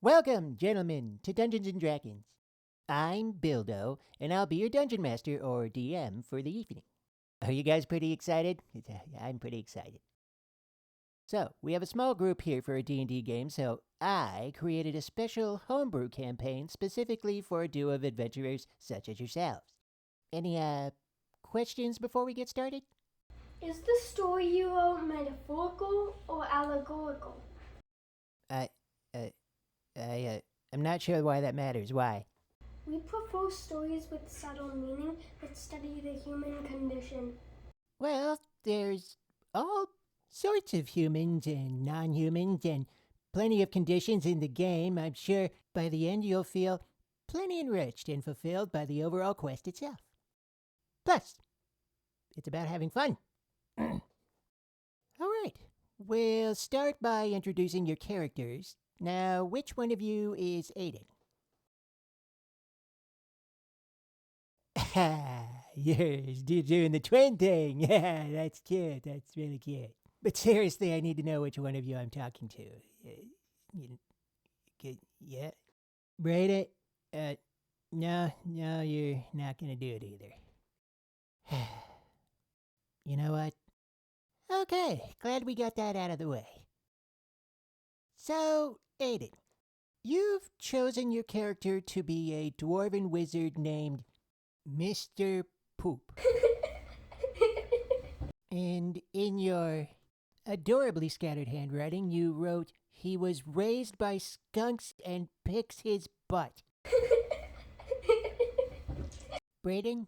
Welcome, gentlemen, to Dungeons and Dragons. I'm Bildo, and I'll be your dungeon master or DM for the evening. Are you guys pretty excited? I'm pretty excited. So, we have a small group here for a D&D game, so I created a special homebrew campaign specifically for a duo of adventurers such as yourselves. Any, questions before we get started? Is the story you wrote metaphorical or allegorical? I'm not sure why that matters. Why? We prefer stories with subtle meaning that study the human condition. Well, there's all sorts of humans and non-humans and plenty of conditions in the game. I'm sure by the end you'll feel plenty enriched and fulfilled by the overall quest itself. Plus, it's about having fun. All right, we'll start by introducing your characters. Now, which one of you is Aiden? You're doing the twin thing. Yeah, that's cute. That's really cute. But seriously, I need to know which one of you I'm talking to. Yeah? Braid it? No, you're not gonna do it either. You know what? Okay, glad we got that out of the way. So, Aiden, you've chosen your character to be a dwarven wizard named Mr. Poop. And in your adorably scattered handwriting, you wrote, "He was raised by skunks and picks his butt." Braden,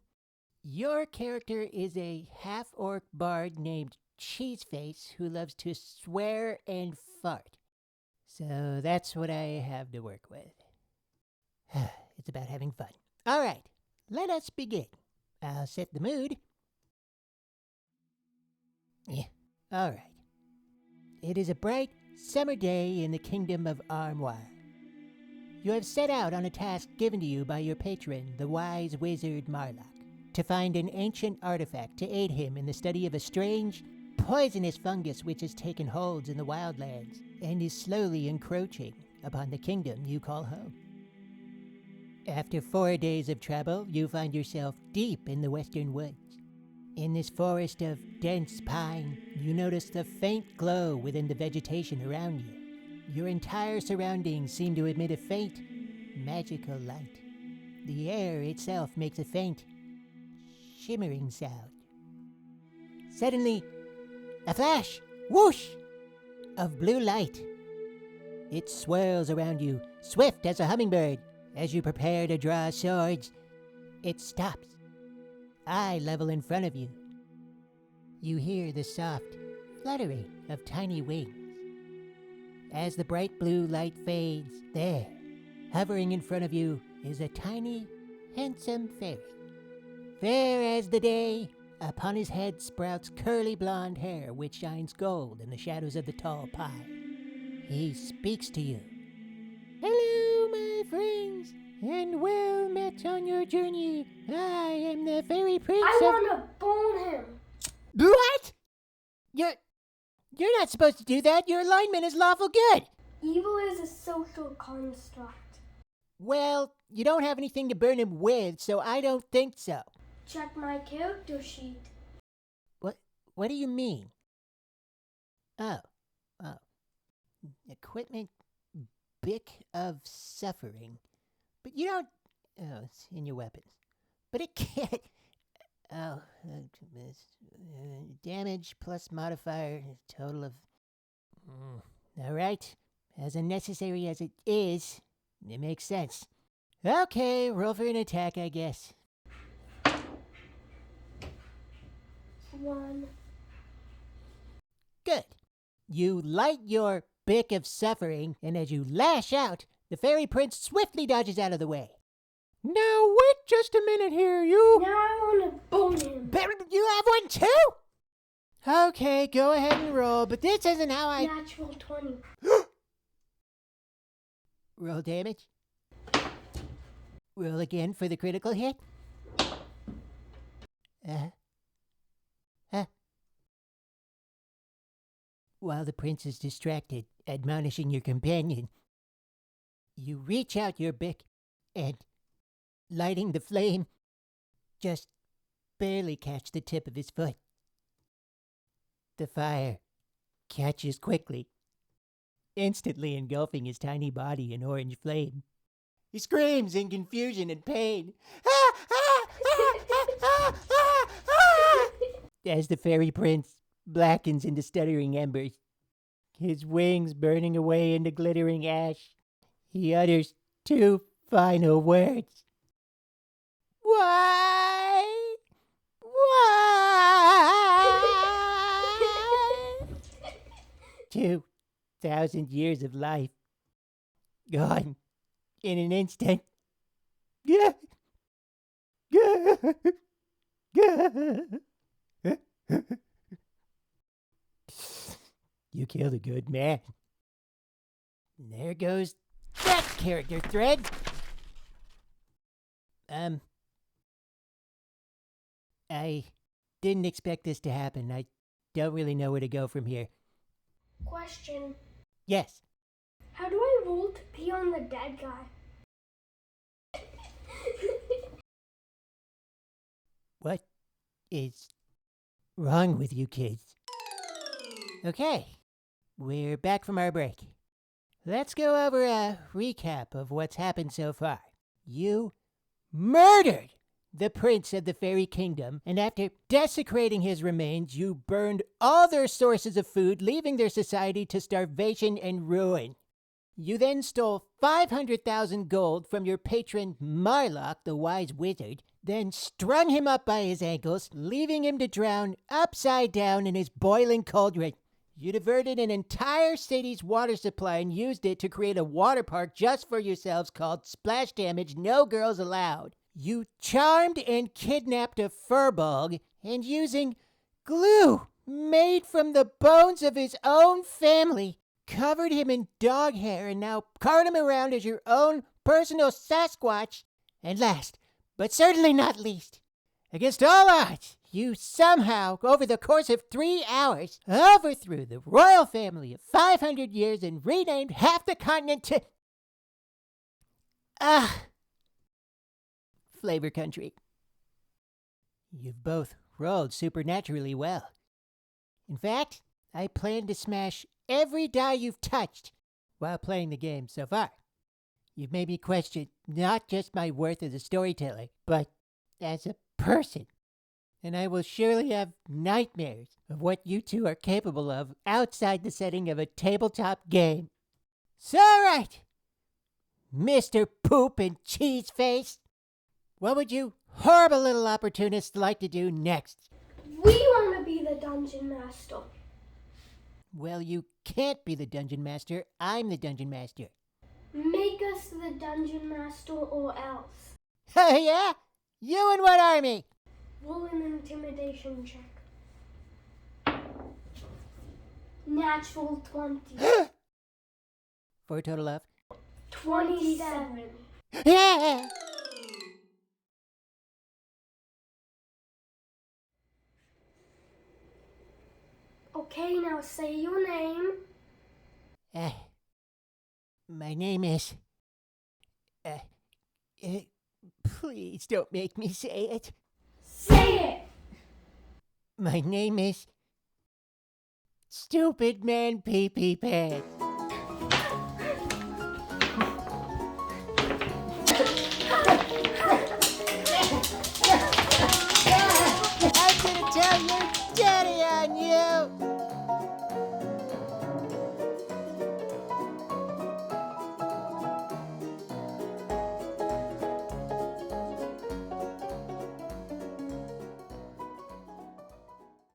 your character is a half-orc bard named Cheeseface who loves to swear and fart. So that's what I have to work with. It's about having fun. All right, let us begin. I'll set the mood. Yeah, all right. It is a bright summer day in the kingdom of Armoire. You have set out on a task given to you by your patron, the wise wizard Marlock, to find an ancient artifact to aid him in the study of a strange, poisonous fungus which has taken holds in the wildlands and is slowly encroaching upon the kingdom you call home. After 4 days of travel, you find yourself deep in the western woods. In this forest of dense pine, you notice the faint glow within the vegetation around you. Your entire surroundings seem to emit a faint, magical light. The air itself makes a faint, shimmering sound. Suddenly, a flash, whoosh, of blue light. It swirls around you, swift as a hummingbird. As you prepare to draw swords, it stops, eye level in front of you. You hear the soft fluttering of tiny wings. As the bright blue light fades, there, hovering in front of you, is a tiny, handsome fairy. Fair as the day, upon his head sprouts curly blonde hair which shines gold in the shadows of the tall pine. He speaks to you. "Hello, my friends, and well met on your journey. I am the fairy prince I want to bone him. What? You're not supposed to do that. Your alignment is lawful good. Evil is a social construct. Well, you don't have anything to burn him with, so I don't think so. Check my character sheet. What do you mean? Oh. Equipment Bick of Suffering. But you don't... Oh, it's in your weapons. But it can't... Oh, damage plus modifier, total of... Alright, as unnecessary as it is, it makes sense. Okay, roll for an attack, I guess. 1. Good. You light your Bick of Suffering, and as you lash out, the fairy prince swiftly dodges out of the way. Now wait just a minute here, you... Now I want to bone him. You have one too? Okay, go ahead and roll, but this isn't how I... Natural 20. Roll damage. Roll again for the critical hit. While the prince is distracted, admonishing your companion, You reach out your beak and, lighting the flame, just barely catch the tip of his foot. The fire catches quickly, instantly engulfing his tiny body in orange flame. He screams in confusion and pain. As the fairy prince blackens into stuttering embers, his wings burning away into glittering ash, he utters two final words. Why? Why? 2,000 years of life gone in an instant. You killed a good man. There goes that character thread. I didn't expect this to happen. I don't really know where to go from here. Question. Yes. How do I roll to pee on the dead guy? What is wrong with you kids? Okay, we're back from our break. Let's go over a recap of what's happened so far. You murdered the prince of the fairy kingdom, and after desecrating his remains, you burned all their sources of food, leaving their society to starvation and ruin. You then stole 500,000 gold from your patron Marlock, the wise wizard, then strung him up by his ankles, leaving him to drown upside down in his boiling cauldron. You diverted an entire city's water supply and used it to create a water park just for yourselves called Splash Damage No Girls Allowed. You charmed and kidnapped a furball, and using glue made from the bones of his own family, covered him in dog hair and now cart him around as your own personal Sasquatch. And last, but certainly not least, against all odds, you somehow, over the course of 3 hours, overthrew the royal family of 500 years and renamed half the continent to... Flavor Country. You've both rolled supernaturally well. In fact, I plan to smash every die you've touched while playing the game so far. You've made me question not just my worth as a storyteller, but as a person. And I will surely have nightmares of what you two are capable of outside the setting of a tabletop game. So, all right, Mr. Poop and Cheese Face, what would you horrible little opportunists like to do next? We want to be the dungeon master. Well, you can't be the dungeon master. I'm the dungeon master. Make us the dungeon master or else. Oh, yeah? You and what army? Roll an intimidation check. Natural 20. For a total of? 27. Yeah! Okay, now say your name. My name is... please don't make me say it. Say it! My name is... Stupid Man Pee Pee Pants.